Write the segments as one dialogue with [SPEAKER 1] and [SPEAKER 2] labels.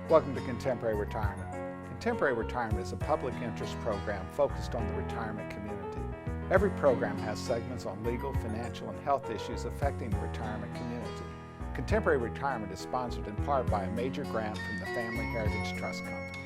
[SPEAKER 1] Welcome to Contemporary Retirement. Contemporary Retirement is a public interest program focused on the retirement community. Every program has segments on legal, financial, and health issues affecting the retirement community. Contemporary Retirement is sponsored in part by a major grant from the Family Heritage Trust Company.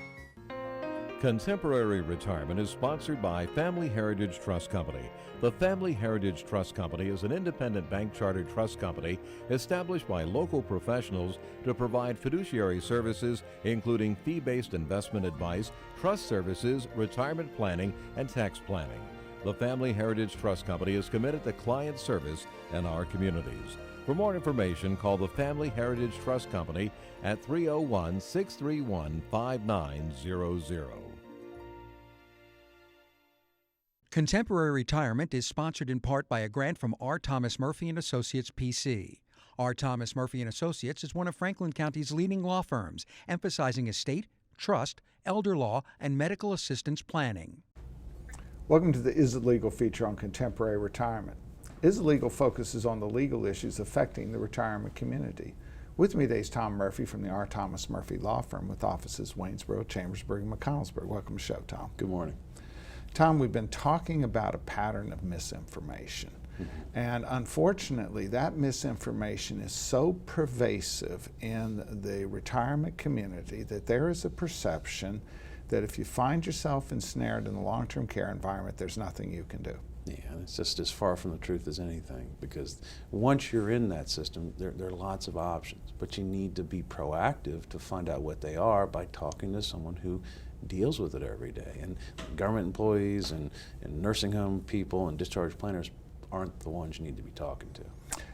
[SPEAKER 2] Contemporary Retirement is sponsored by Family Heritage Trust Company. The Family Heritage Trust Company is an independent bank chartered trust company established by local professionals to provide fiduciary services including fee-based investment advice, trust services, retirement planning, and tax planning. The Family Heritage Trust Company is committed to client service in our communities. For more information, call the Family Heritage Trust Company at 301-631-5900.
[SPEAKER 3] Contemporary Retirement is sponsored in part by a grant from R. Thomas Murphy & Associates, P.C. R. Thomas Murphy & Associates is one of Franklin County's leading law firms, emphasizing estate, trust, elder law, and medical assistance planning.
[SPEAKER 1] Welcome to the Is It Legal feature on Contemporary Retirement. Is It Legal focuses on the legal issues affecting the retirement community. With me today is Tom Murphy from the R. Thomas Murphy Law Firm with offices Waynesboro, Chambersburg, and McConnellsburg. Welcome to the show, Tom.
[SPEAKER 4] Good morning.
[SPEAKER 1] Tom, we've been talking about a pattern of misinformation. And unfortunately, that misinformation is so pervasive in the retirement community that there is a perception that if you find yourself ensnared in the long-term care environment, there's nothing you can do.
[SPEAKER 4] Yeah, it's just as far from the truth as anything, because once you're in that system, there are lots of options, but you need to be proactive to find out what they are by talking to someone who deals with it every day. And government employees and nursing home people and discharge planners aren't the ones you need to be talking to.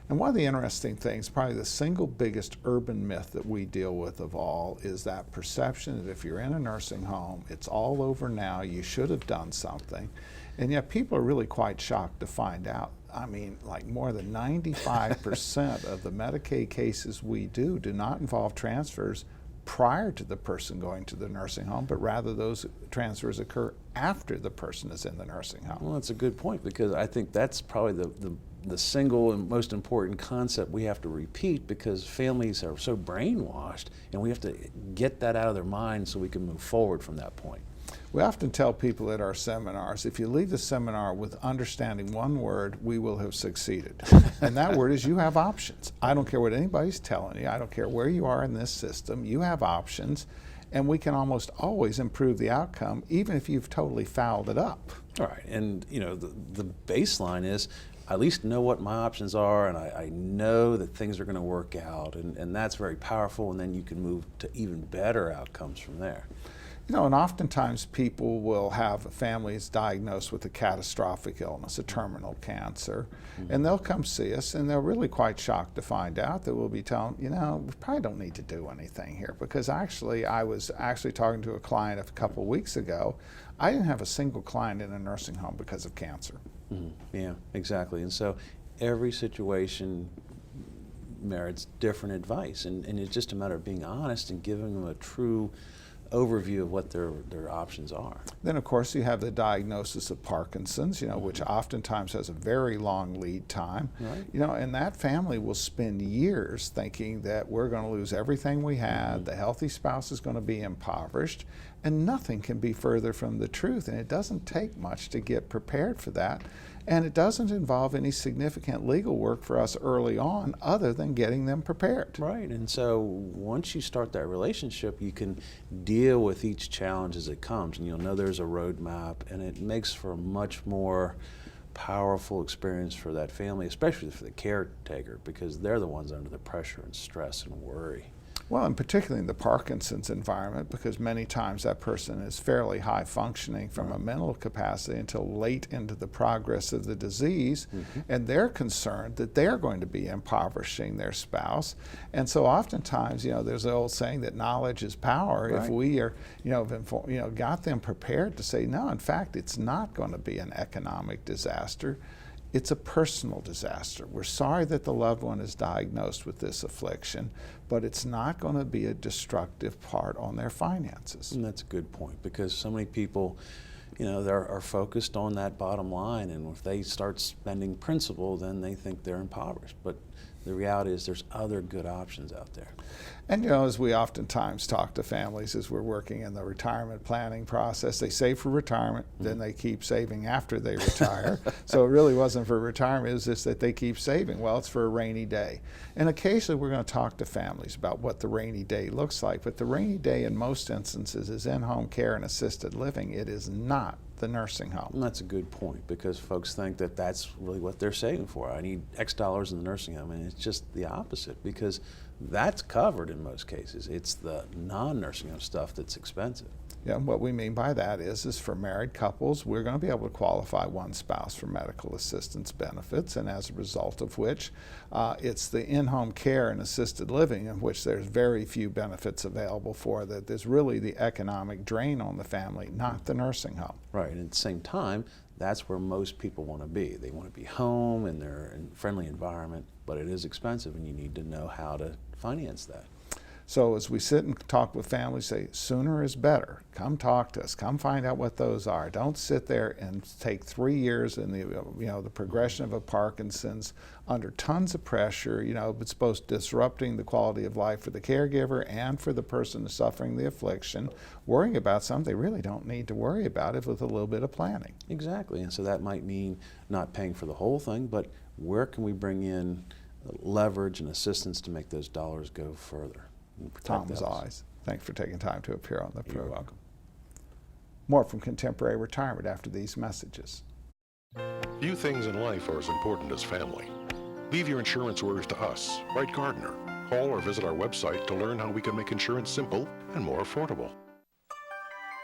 [SPEAKER 1] And one of the interesting things, probably the single biggest urban myth that we deal with of all, is that perception that if you're in a nursing home, it's all over now, you should have done something. And yet people are really quite shocked to find out. I mean, like more than 95% of the Medicaid cases we do not involve transfers prior to the person going to the nursing home, but rather those transfers occur after the person is in the nursing home.
[SPEAKER 4] Well, that's a good point, because I think that's probably the single and most important concept we have to repeat, because families are so brainwashed, and we have to get that out of their mind so we can move forward from that point.
[SPEAKER 1] We often tell people at our seminars, if you leave the seminar with understanding one word, we will have succeeded. And that word is you have options. I don't care what anybody's telling you. I don't care where you are in this system. You have options, and we can almost always improve the outcome, even if you've totally fouled it up.
[SPEAKER 4] All right, and you know, the baseline is I at least know what my options are, and I know that things are going to work out, and that's very powerful, and then you can move to even better outcomes from there.
[SPEAKER 1] You know, and oftentimes people will have families diagnosed with a catastrophic illness, a terminal cancer, and they'll come see us, and they're really quite shocked to find out that we'll be telling, you know, we probably don't need to do anything here, because actually I was talking to a client a couple of weeks ago. I didn't have a single client in a nursing home because of cancer.
[SPEAKER 4] Yeah, exactly. And so every situation merits different advice, and it's just a matter of being honest and giving them a true overview of what their options are.
[SPEAKER 1] Then of course you have the diagnosis of Parkinson's, you know, which oftentimes has a very long lead time.
[SPEAKER 4] Right.
[SPEAKER 1] You know, and that family will spend years thinking that we're going to lose everything we had, the healthy spouse is going to be impoverished, and nothing can be further from the truth. And it doesn't take much to get prepared for that. And it doesn't involve any significant legal work for us early on other than getting them prepared.
[SPEAKER 4] Right, and so once you start that relationship, you can deal with each challenge as it comes, and you'll know there's a roadmap, and it makes for a much more powerful experience for that family, especially for the caretaker, because they're the ones under the pressure and stress and worry.
[SPEAKER 1] Well, and particularly in the Parkinson's environment, because many times that person is fairly high functioning from a mental capacity until late into the progress of the disease, and they're concerned that they're going to be impoverishing their spouse. And so oftentimes, you know, there's an old saying that knowledge is power.
[SPEAKER 4] Right.
[SPEAKER 1] If we are, got them prepared to say, no, in fact, it's not going to be an economic disaster. It's a personal disaster. We're sorry that the loved one is diagnosed with this affliction, but it's not going to be a destructive part on their finances.
[SPEAKER 4] And that's a good point, because so many people, you know, are focused on that bottom line, and if they start spending principal, then they think they're impoverished. But the reality is there's other good options out there.
[SPEAKER 1] And you know, as we oftentimes talk to families as we're working in the retirement planning process, they save for retirement, then they keep saving after they retire. So it really wasn't for retirement, it was just that they keep saving. Well, it's for a rainy day. And occasionally we're going to talk to families about what the rainy day looks like, but the rainy day in most instances is in-home care and assisted living. It is not the nursing home.
[SPEAKER 4] And that's a good point, because folks think that that's really what they're saving for. I need X dollars in the nursing home, and it's just the opposite, because that's covered in most cases. It's the non-nursing home stuff that's expensive.
[SPEAKER 1] Yeah, what we mean by that is for married couples, we're going to be able to qualify one spouse for medical assistance benefits, and as a result of which, it's the in-home care and assisted living in which there's very few benefits available for, that there's really the economic drain on the family, not the nursing home.
[SPEAKER 4] Right, and at the same time, that's where most people want to be. They want to be home in their friendly environment, but it is expensive, and you need to know how to finance that.
[SPEAKER 1] So as we sit and talk with families, say, sooner is better. Come talk to us. Come find out what those are. Don't sit there and take 3 years in the progression of a Parkinson's under tons of pressure. It's both disrupting the quality of life for the caregiver and for the person suffering the affliction, worrying about something they really don't need to worry about it with a little bit of planning.
[SPEAKER 4] Exactly, and so that might mean not paying for the whole thing, but where can we bring in leverage and assistance to make those dollars go further?
[SPEAKER 1] Tom's eyes. Thanks for taking time to appear on the program.
[SPEAKER 4] You're welcome.
[SPEAKER 1] More from Contemporary Retirement after these messages.
[SPEAKER 5] Few things in life are as important as family. Leave your insurance orders to us. Write Gardner. Call or visit our website to learn how we can make insurance simple and more affordable.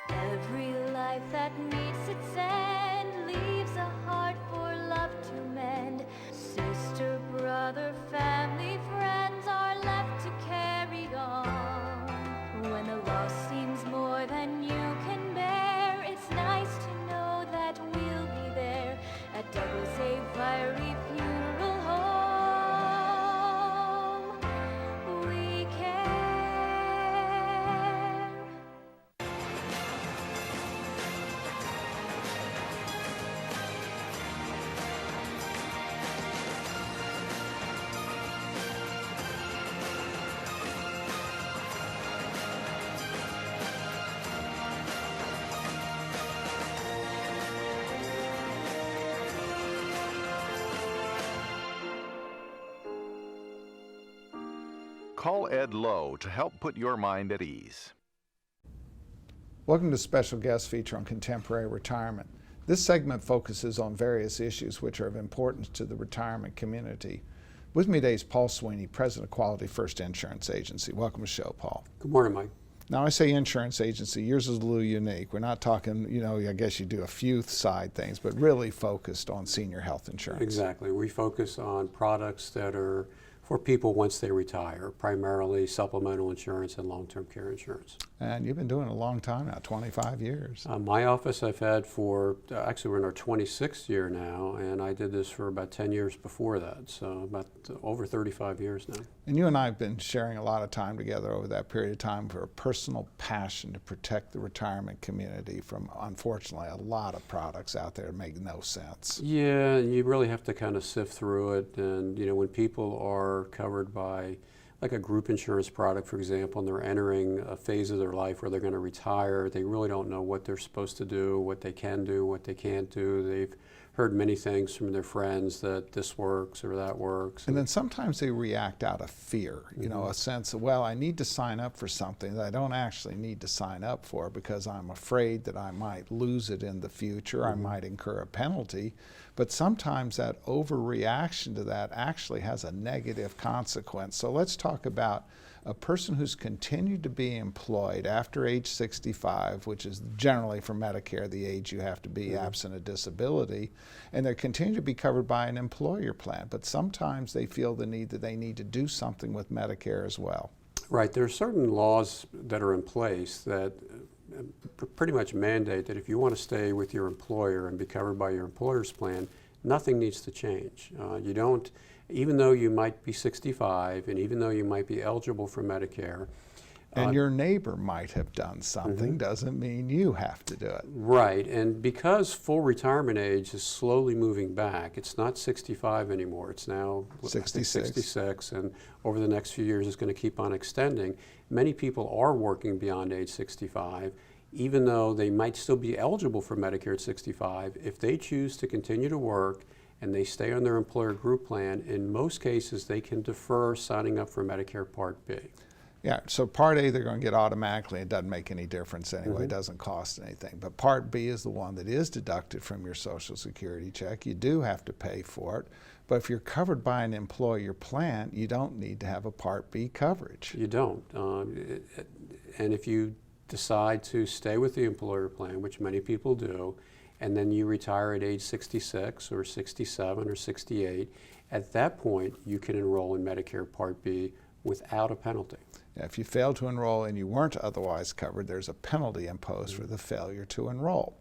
[SPEAKER 6] Every life that meets its end leaves a heart for love to mend. Sister, brother, family, friends are left to carry on. When the loss seems more than you can bear, it's nice to know that we'll be there at Double A Fiery Funeral Home. We care.
[SPEAKER 7] Call Ed Lowe to help put your mind at ease.
[SPEAKER 1] Welcome to special guest feature on Contemporary Retirement. This segment focuses on various issues which are of importance to the retirement community. With me today is Paul Sweeney, President of Quality First Insurance Agency. Welcome to the show, Paul.
[SPEAKER 8] Good morning, Mike.
[SPEAKER 1] Now, I say insurance agency, yours is a little unique. We're not talking, I guess you do a few side things, but really focused on senior health insurance.
[SPEAKER 8] Exactly. We focus on products that are for people once they retire, primarily supplemental insurance and long-term care insurance.
[SPEAKER 1] And you've been doing it a long time now, 25 years.
[SPEAKER 8] My office I've had for, actually we're in our 26th year now, and I did this for about 10 years before that, so about over 35 years now.
[SPEAKER 1] And you and I have been sharing a lot of time together over that period of time for a personal passion to protect the retirement community from, unfortunately, a lot of products out there that make no sense.
[SPEAKER 8] Yeah, you really have to kind of sift through it, and when people are covered by like a group insurance product, for example, and they're entering a phase of their life where they're going to retire, they really don't know what they're supposed to do, what they can do, what they can't do. They've heard many things from their friends that this works or that works.
[SPEAKER 1] And then sometimes they react out of fear, a sense of, well, I need to sign up for something that I don't actually need to sign up for because I'm afraid that I might lose it in the future, I might incur a penalty. But sometimes that overreaction to that actually has a negative consequence. So let's talk about a person who's continued to be employed after age 65, which is generally for Medicare the age you have to be absent a disability, and they continue to be covered by an employer plan. But sometimes they feel the need that they need to do something with Medicare as well.
[SPEAKER 8] Right, there are certain laws that are in place that pretty much mandate that if you want to stay with your employer and be covered by your employer's plan, nothing needs to change. You don't, even though you might be 65 and even though you might be eligible for Medicare,
[SPEAKER 1] And your neighbor might have done something, doesn't mean you have to do it.
[SPEAKER 8] Right, and because full retirement age is slowly moving back, it's not 65 anymore, it's now 66, and over the next few years it's going to keep on extending. Many people are working beyond age 65, even though they might still be eligible for Medicare at 65. If they choose to continue to work and they stay on their employer group plan, in most cases they can defer signing up for Medicare Part B.
[SPEAKER 1] Yeah, so Part A they're going to get automatically. It doesn't make any difference anyway. It doesn't cost anything. But Part B is the one that is deducted from your Social Security check. You do have to pay for it. But if you're covered by an employer plan, you don't need to have a Part B coverage.
[SPEAKER 8] You don't. And if you decide to stay with the employer plan, which many people do, and then you retire at age 66 or 67 or 68, at that point you can enroll in Medicare Part B without a penalty.
[SPEAKER 1] Now, if you fail to enroll and you weren't otherwise covered, there's a penalty imposed for the failure to enroll.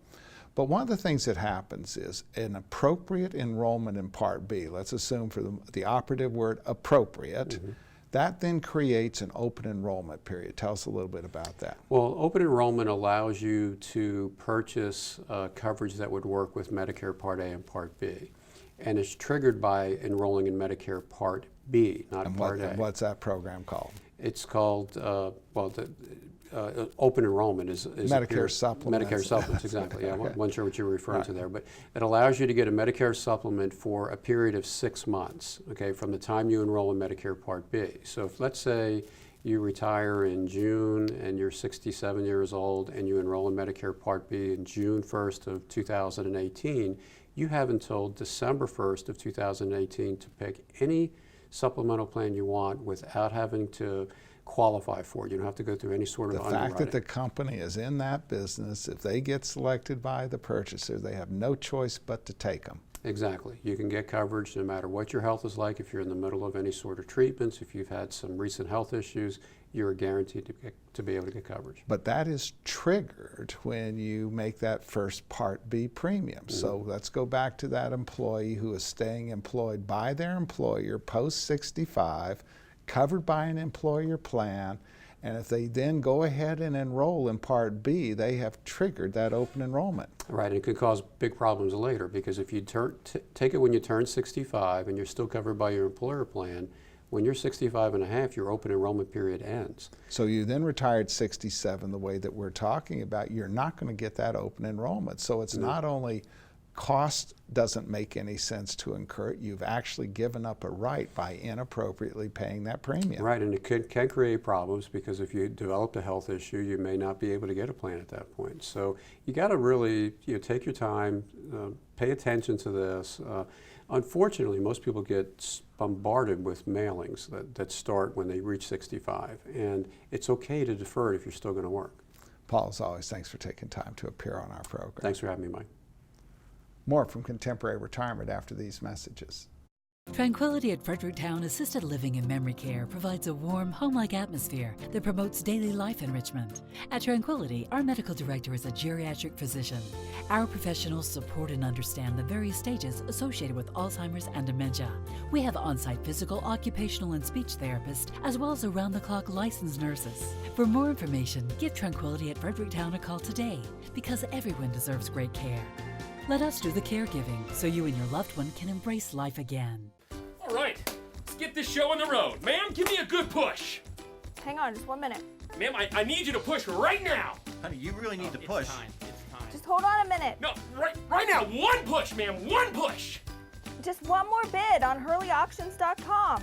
[SPEAKER 1] But one of the things that happens is an appropriate enrollment in Part B, let's assume for the operative word appropriate, that then creates an open enrollment period. Tell us a little bit about that.
[SPEAKER 8] Well, open enrollment allows you to purchase coverage that would work with Medicare Part A and Part B. And it's triggered by enrolling in Medicare Part B, not Part A.
[SPEAKER 1] And what's that program called?
[SPEAKER 8] It's called, open enrollment is
[SPEAKER 1] Medicare supplements.
[SPEAKER 8] Medicare supplements, exactly. Yeah, I wasn't sure what you were referring to there, but it allows you to get a Medicare supplement for a period of 6 months, okay, from the time you enroll in Medicare Part B. So if, let's say, you retire in June and you're 67 years old and you enroll in Medicare Part B in June 1st of 2018, you have until December 1st of 2018 to pick any supplemental plan you want without having to qualify for it. You don't have to go through any sort of underwriting.
[SPEAKER 1] The fact that the company is in that business, if they get selected by the purchaser, they have no choice but to take them.
[SPEAKER 8] Exactly. You can get coverage no matter what your health is like. If you're in the middle of any sort of treatments, if you've had some recent health issues, you're guaranteed to be able to get coverage.
[SPEAKER 1] But that is triggered when you make that first Part B premium. So let's go back to that employee who is staying employed by their employer post 65, covered by an employer plan, and if they then go ahead and enroll in Part B, they have triggered that open enrollment.
[SPEAKER 8] Right, and it could cause big problems later, because if you take it when you turn 65 and you're still covered by your employer plan, when you're 65 and a half, your open enrollment period ends.
[SPEAKER 1] So you then retired 67 the way that we're talking about, you're not going to get that open enrollment. So it's not only cost doesn't make any sense to incur, you've actually given up a right by inappropriately paying that premium.
[SPEAKER 8] Right, and it can create problems, because if you develop a health issue, you may not be able to get a plan at that point. So you got to really take your time, pay attention to this. Unfortunately, most people get bombarded with mailings that start when they reach 65, and it's okay to defer it if you're still going to work.
[SPEAKER 1] Paul, as always, thanks for taking time to appear on our program.
[SPEAKER 8] Thanks for having me, Mike.
[SPEAKER 1] More from Contemporary Retirement after these messages.
[SPEAKER 9] Tranquility at Fredericktown Assisted Living and Memory Care provides a warm, home-like atmosphere that promotes daily life enrichment. At Tranquility, our medical director is a geriatric physician. Our professionals support and understand the various stages associated with Alzheimer's and dementia. We have on-site physical, occupational, and speech therapists, as well as around-the-clock licensed nurses. For more information, give Tranquility at Fredericktown a call today, because everyone deserves great care. Let us do the caregiving so you and your loved one can embrace life again.
[SPEAKER 10] All right, let's get this show on the road. Ma'am, give me a good push.
[SPEAKER 11] Hang on, just 1 minute.
[SPEAKER 10] Ma'am, I need you to push right now.
[SPEAKER 12] Honey, you really need to push.
[SPEAKER 10] It's time.
[SPEAKER 11] Just hold on a minute.
[SPEAKER 10] No, right now. One push, ma'am. One push.
[SPEAKER 11] Just one more bid on HurleyAuctions.com.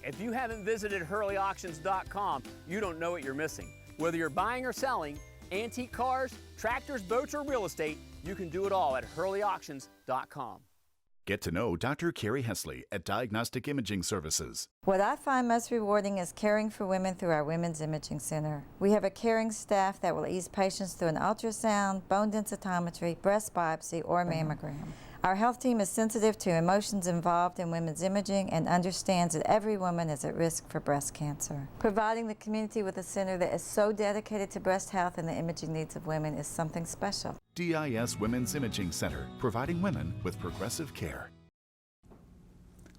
[SPEAKER 13] If you haven't visited HurleyAuctions.com, you don't know what you're missing. Whether you're buying or selling, antique cars, tractors, boats, or real estate, you can do it all at HurleyAuctions.com.
[SPEAKER 14] Get to know Dr. Carrie Hesley at Diagnostic Imaging Services.
[SPEAKER 15] What I find most rewarding is caring for women through our Women's Imaging Center. We have a caring staff that will ease patients through an ultrasound, bone densitometry, breast biopsy, or mammogram. Our health team is sensitive to emotions involved in women's imaging and understands that every woman is at risk for breast cancer. Providing the community with a center that is so dedicated to breast health and the imaging needs of women is something special.
[SPEAKER 14] DIS Women's Imaging Center, providing women with progressive care.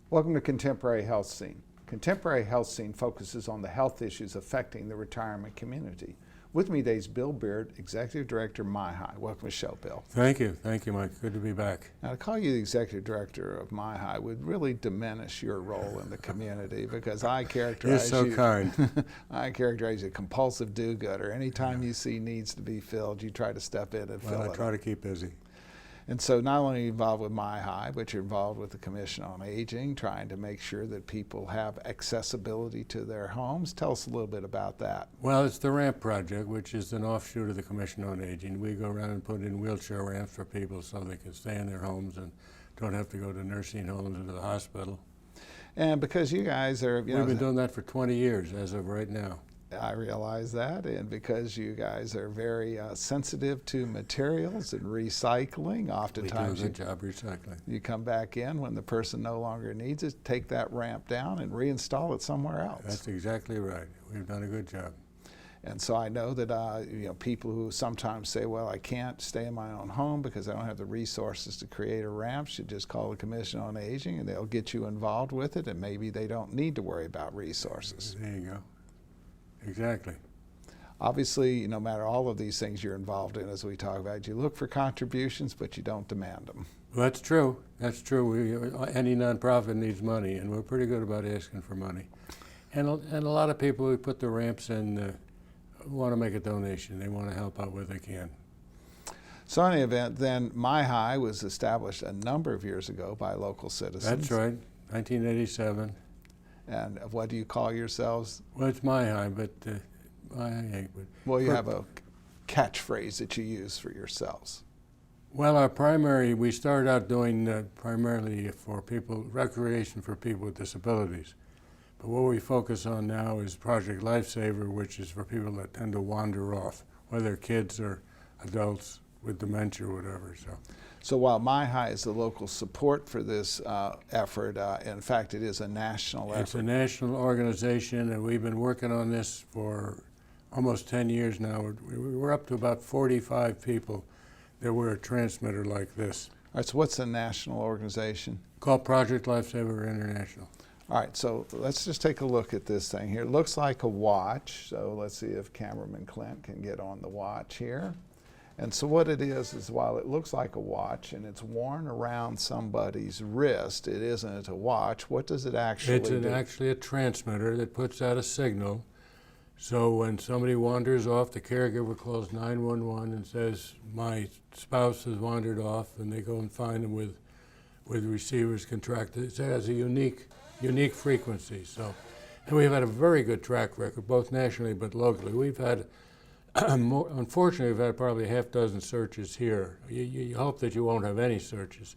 [SPEAKER 1] Welcome to Contemporary Health Scene. Contemporary Health Scene focuses on the health issues affecting the retirement community. With me today is Bill Beard, Executive Director, MiHi. Welcome to the show, Bill.
[SPEAKER 12] Thank you, Mike. Good to be back.
[SPEAKER 1] Now, to call you the Executive Director of MiHi would really diminish your role in the community because I characterize
[SPEAKER 12] You're so kind.
[SPEAKER 1] I characterize you as a compulsive do-gooder. Anytime you see needs to be filled, you try to step in and fill it.
[SPEAKER 12] I try to keep busy.
[SPEAKER 1] And so not only are you involved with MiHi, but you're involved with the Commission on Aging, trying to make sure that people have accessibility to their homes. Tell us a little bit about that.
[SPEAKER 12] Well, it's the RAMP project, which is an offshoot of the Commission on Aging. We go around and put in wheelchair ramps for people so they can stay in their homes and don't have to go to nursing homes or to the hospital.
[SPEAKER 1] And because you guys are,
[SPEAKER 12] We've been doing that for 20 years as of right now.
[SPEAKER 1] I realize that, and because you guys are very sensitive to materials and recycling, oftentimes
[SPEAKER 12] we do a good job recycling.
[SPEAKER 1] You come back in when the person no longer needs it, take that ramp down and reinstall it somewhere else.
[SPEAKER 12] That's exactly right. We've done a good job.
[SPEAKER 1] And so I know that people who sometimes say, well, I can't stay in my own home because I don't have the resources to create a ramp, should just call the Commission on Aging and they'll get you involved with it, and maybe they don't need to worry about resources.
[SPEAKER 12] There you go. Exactly.
[SPEAKER 1] Obviously, no matter all of these things you're involved in, as we talk about, you look for contributions, but you don't demand them.
[SPEAKER 12] Well, that's true. That's true. Any nonprofit needs money, and we're pretty good about asking for money. And a lot of people who put the ramps in want to make a donation. They want to help out where they can.
[SPEAKER 1] So in any event, then MiHi was established a number of years ago by local citizens.
[SPEAKER 12] That's right, 1987.
[SPEAKER 1] And what do you call yourselves?
[SPEAKER 12] Well, it's MiHi, but MiHi.
[SPEAKER 1] Well, you have a catchphrase that you use for yourselves.
[SPEAKER 12] Well, we started out doing primarily for people, recreation for people with disabilities. But what we focus on now is Project Lifesaver, which is for people that tend to wander off, whether kids or adults with dementia or whatever.
[SPEAKER 1] So while MiHi is the local support for this effort, in fact, it is a national effort.
[SPEAKER 12] It's a national organization, and we've been working on this for almost 10 years now. We're up to about 45 people that wear a transmitter like this.
[SPEAKER 1] All right, so what's the national organization?
[SPEAKER 12] Called Project Lifesaver International.
[SPEAKER 1] All right, so let's just take a look at this thing here. It looks like a watch, so let's see if cameraman Clint can get on the watch here. And so what it is while it looks like a watch and it's worn around somebody's wrist, it isn't a watch. What does it actually do?
[SPEAKER 12] It's actually a transmitter that puts out a signal. So when somebody wanders off, the caregiver calls 911 and says, my spouse has wandered off, and they go and find them with receivers contracted. It has a unique frequency. So, and we've had a very good track record, both nationally but locally. We've had unfortunately, we've had probably a half dozen searches here. You hope that you won't have any searches,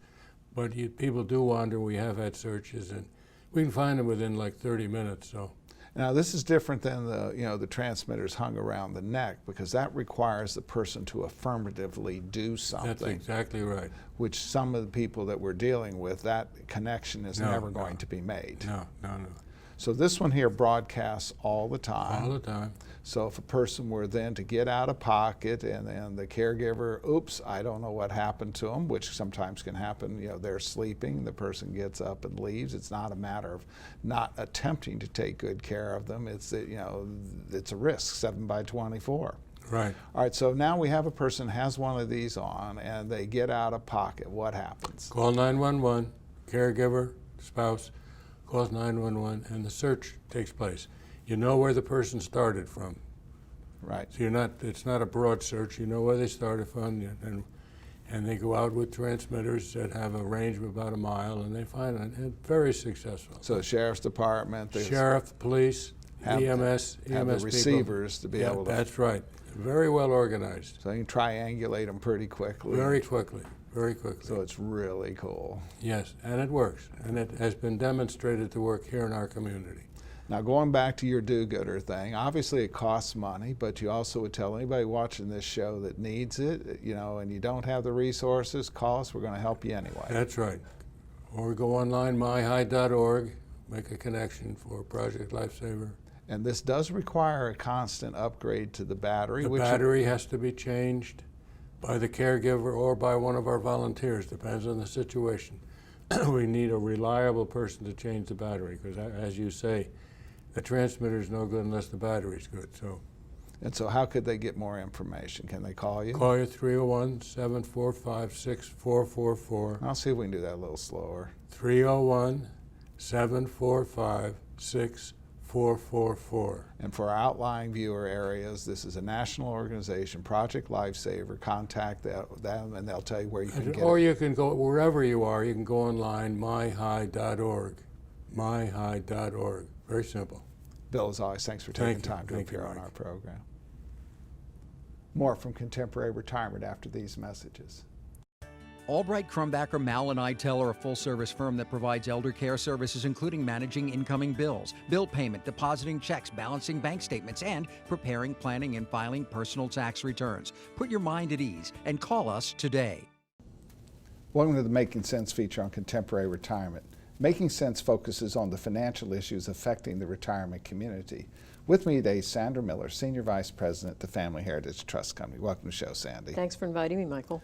[SPEAKER 12] but people do wander. We have had searches, and we can find them within like 30 minutes. So.
[SPEAKER 1] Now this is different than the transmitters hung around the neck, because that requires the person to affirmatively do something.
[SPEAKER 12] That's exactly right.
[SPEAKER 1] Which some of the people that we're dealing with, that connection is never going to be made.
[SPEAKER 12] No.
[SPEAKER 1] So this one here broadcasts all the time.
[SPEAKER 12] All the time.
[SPEAKER 1] So if a person were then to get out of pocket and then the caregiver, oops, I don't know what happened to them, which sometimes can happen, they're sleeping, the person gets up and leaves. It's not a matter of not attempting to take good care of them. It's that, it's a risk, 7 by 24.
[SPEAKER 12] Right.
[SPEAKER 1] All right, so now we have a person has one of these on and they get out of pocket. What happens?
[SPEAKER 12] Call 911, caregiver, spouse, calls 911, and the search takes place. You know where the person started from.
[SPEAKER 1] Right.
[SPEAKER 12] So it's not a broad search. You know where they started from, and they go out with transmitters that have a range of about a mile, and they find it, and very successful.
[SPEAKER 1] So the sheriff's department, the
[SPEAKER 12] sheriff, police, EMS
[SPEAKER 1] have the receivers to be able to.
[SPEAKER 12] That's right. Very well organized.
[SPEAKER 1] So you can triangulate them pretty quickly.
[SPEAKER 12] Very quickly. So
[SPEAKER 1] it's really cool.
[SPEAKER 12] Yes, and it works, and it has been demonstrated to work here in our community.
[SPEAKER 1] Now, going back to your do-gooder thing, obviously it costs money, but you also would tell anybody watching this show that needs it, and you don't have the resources, call us, we're going to help you anyway.
[SPEAKER 12] That's right. Or go online, MiHi.org, make a connection for Project Lifesaver.
[SPEAKER 1] And this does require a constant upgrade to the battery.
[SPEAKER 12] The battery has to be changed by the caregiver or by one of our volunteers, depends on the situation. we need a reliable person to change the battery, because as you say, the transmitter is no good unless the battery's good. So.
[SPEAKER 1] And so how could they get more information? Can they call you?
[SPEAKER 12] Call you 301-745-6444.
[SPEAKER 1] I'll see if we can do that a little slower.
[SPEAKER 12] 301-745-6444.
[SPEAKER 1] And for our outlying viewer areas, this is a national organization, Project Lifesaver. Contact them and they'll tell you where you can get
[SPEAKER 12] Or
[SPEAKER 1] it.
[SPEAKER 12] you can go, wherever you are, you can go online, MiHi.org. MiHi.org. Very simple.
[SPEAKER 1] Bill, as always, thanks for taking time to appear on our program. More from Contemporary Retirement after these messages.
[SPEAKER 3] Albright, Crumbacker, Mal, and Idell are a full-service firm that provides elder care services, including managing incoming bills, bill payment, depositing checks, balancing bank statements, and preparing, planning, and filing personal tax returns. Put your mind at ease and call us today.
[SPEAKER 1] Welcome to the Making Sense feature on Contemporary Retirement. Making Sense focuses on the financial issues affecting the retirement community. With me today is Sandra Miller, Senior Vice President at the Family Heritage Trust Company. Welcome to the show, Sandy.
[SPEAKER 16] Thanks for inviting me, Michael.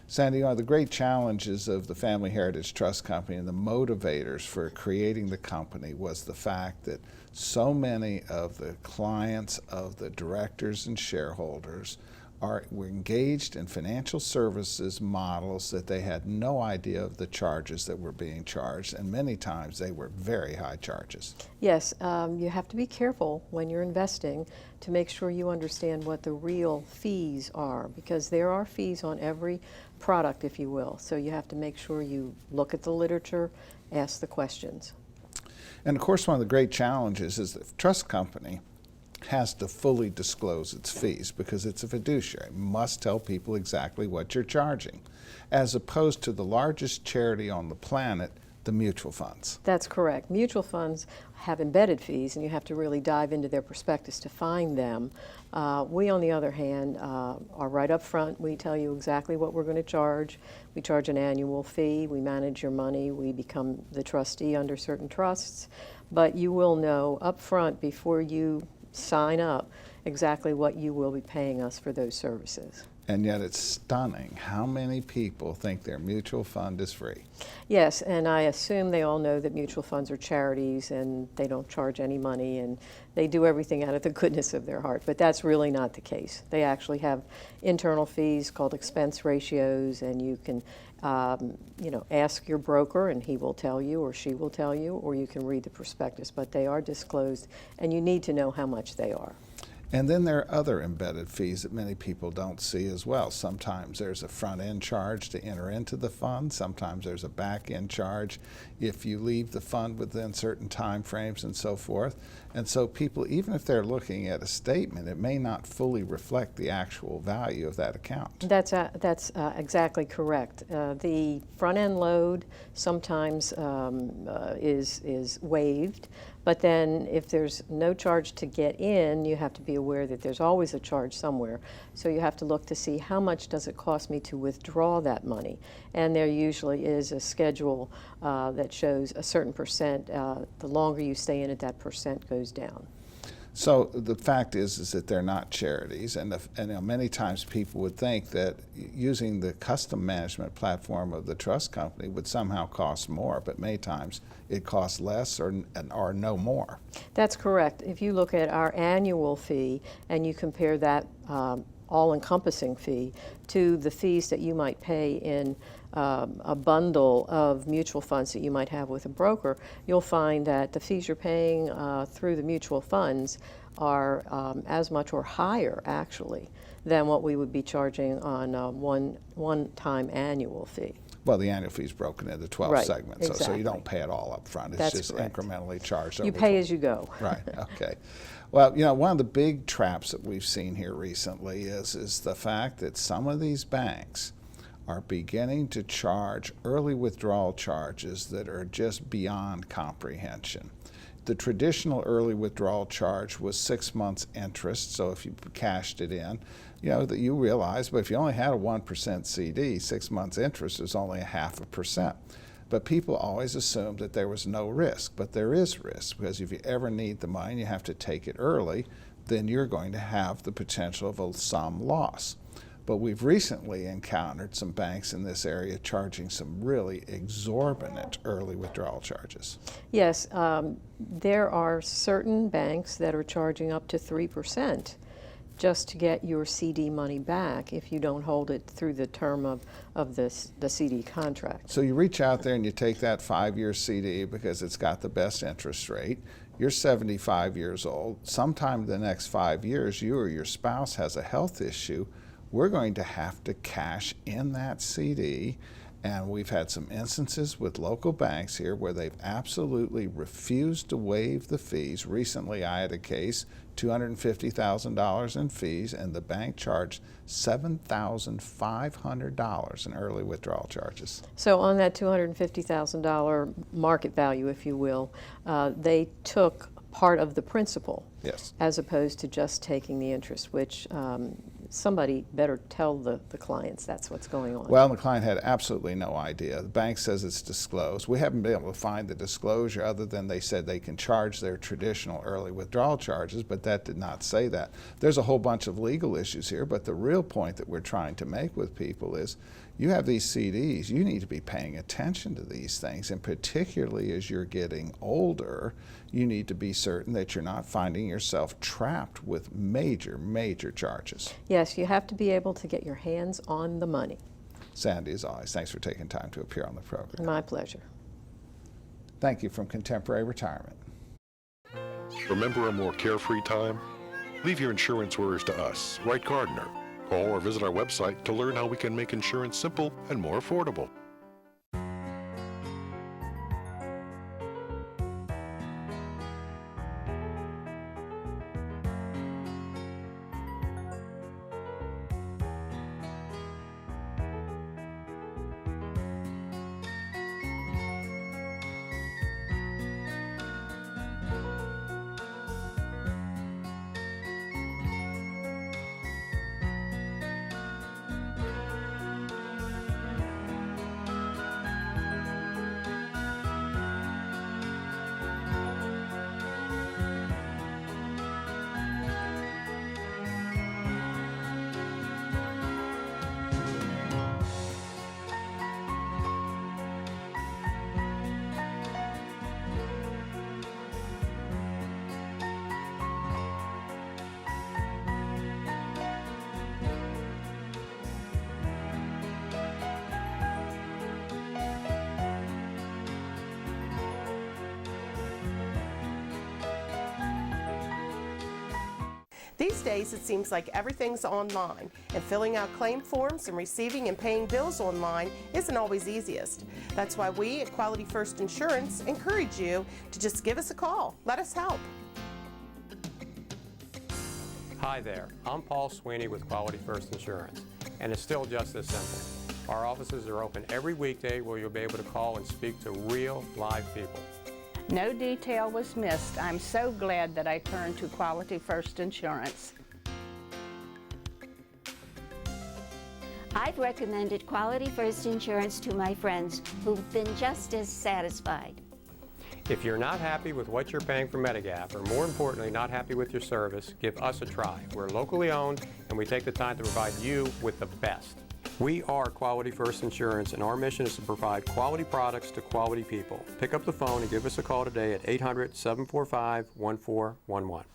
[SPEAKER 1] Sandy, one of the great challenges of the Family Heritage Trust Company and the motivators for creating the company was the fact that so many of the clients of the directors and shareholders were engaged in financial services models that they had no idea of the charges that were being charged, and many times they were very high charges.
[SPEAKER 16] Yes, you have to be careful when you're investing to make sure you understand what the real fees are, because there are fees on every product, if you will. So you have to make sure you look at the literature, ask the questions.
[SPEAKER 1] And of course, one of the great challenges is that the trust company has to fully disclose its fees because it's a fiduciary. It must tell people exactly what you're charging, as opposed to the largest charity on the planet, the mutual funds.
[SPEAKER 16] That's correct. Mutual funds have embedded fees, and you have to really dive into their prospectus to find them. We, on the other hand, are right up front. We tell you exactly what we're going to charge. We charge an annual fee. We manage your money. We become the trustee under certain trusts. But you will know up front before you sign up exactly what you will be paying us for those services.
[SPEAKER 1] And yet it's stunning how many people think their mutual fund is free.
[SPEAKER 16] Yes, and I assume they all know that mutual funds are charities and they don't charge any money and they do everything out of the goodness of their heart, but that's really not the case. They actually have internal fees called expense ratios, and you can ask your broker and he will tell you or she will tell you, or you can read the prospectus, but they are disclosed and you need to know how much they are.
[SPEAKER 1] And then there are other embedded fees that many people don't see as well. Sometimes there's a front-end charge to enter into the fund. Sometimes there's a back-end charge if you leave the fund within certain time frames and so forth. And so people, even if they're looking at a statement, it may not fully reflect the actual value of that account.
[SPEAKER 16] That's exactly correct. The front-end load sometimes is waived. But then if there's no charge to get in, you have to be aware that there's always a charge somewhere. So you have to look to see how much does it cost me to withdraw that money. And there usually is a schedule that shows a certain percent. The longer you stay in it, that percent goes down.
[SPEAKER 1] So the fact is that they're not charities, and many times people would think that using the custom management platform of the trust company would somehow cost more, but many times it costs less or no more.
[SPEAKER 16] That's correct. If you look at our annual fee and you compare that all-encompassing fee to the fees that you might pay in a bundle of mutual funds that you might have with a broker, you'll find that the fees you're paying through the mutual funds are as much or higher, actually, than what we would be charging on one-time annual fee.
[SPEAKER 1] Well, the annual fee is broken into 12 segments,
[SPEAKER 16] exactly.
[SPEAKER 1] So you don't pay it all up front. It's
[SPEAKER 16] That's
[SPEAKER 1] just
[SPEAKER 16] correct.
[SPEAKER 1] incrementally charged.
[SPEAKER 16] You pay as you go.
[SPEAKER 1] Right, okay. Well, one of the big traps that we've seen here recently is the fact that some of these banks are beginning to charge early withdrawal charges that are just beyond comprehension. The traditional early withdrawal charge was 6 months interest, so if you cashed it in, that you realize, but if you only had a 1% CD, 6 months interest is only 0.5%. But people always assumed that there was no risk, but there is risk, because if you ever need the money and you have to take it early, then you're going to have the potential of some loss. But we've recently encountered some banks in this area charging some really exorbitant early withdrawal charges.
[SPEAKER 16] Yes, there are certain banks that are charging up to 3% just to get your CD money back if you don't hold it through the term of the CD contract.
[SPEAKER 1] So you reach out there and you take that 5-year CD because it's got the best interest rate. You're 75 years old. Sometime in the next 5 years, you or your spouse has a health issue. We're going to have to cash in that CD, and we've had some instances with local banks here where they've absolutely refused to waive the fees. Recently, I had a case, $250,000 in fees, and the bank charged $7,500 in early withdrawal charges.
[SPEAKER 16] So on that $250,000 market value, if you will, they took part of the principal,
[SPEAKER 1] yes,
[SPEAKER 16] as opposed to just taking the interest, which somebody better tell the clients that's what's going on.
[SPEAKER 1] Well, the client had absolutely no idea. The bank says it's disclosed. We haven't been able to find the disclosure other than they said they can charge their traditional early withdrawal charges, but that did not say that. There's a whole bunch of legal issues here, but the real point that we're trying to make with people is you have these CDs, you need to be paying attention to these things, and particularly as you're getting older, you need to be certain that you're not finding yourself trapped with major, major charges.
[SPEAKER 16] Yes, you have to be able to get your hands on the money.
[SPEAKER 1] Sandy, as always, thanks for taking time to appear on the program.
[SPEAKER 16] My pleasure.
[SPEAKER 1] Thank you from Contemporary Retirement.
[SPEAKER 5] Remember a more carefree time? Leave your insurance worries to us, Wright Gardner. Call or visit our website to learn how we can make insurance simple and more affordable.
[SPEAKER 17] These days, it seems like everything's online, and filling out claim forms and receiving and paying bills online isn't always easiest. That's why we at Quality First Insurance encourage you to just give us a call. Let us help.
[SPEAKER 8] Hi there, I'm Paul Sweeney with Quality First Insurance, and it's still just as simple. Our offices are open every weekday where you'll be able to call and speak to real, live people.
[SPEAKER 18] No detail was missed. I'm so glad that I turned to Quality First Insurance.
[SPEAKER 19] I've recommended Quality First Insurance to my friends who've been just as satisfied.
[SPEAKER 8] If you're not happy with what you're paying for Medigap, or more importantly, not happy with your service, give us a try. We're locally owned, and we take the time to provide you with the best. We are Quality First Insurance, and our mission is to provide quality products to quality people. Pick up the phone and give us a call today at 800-745-1411.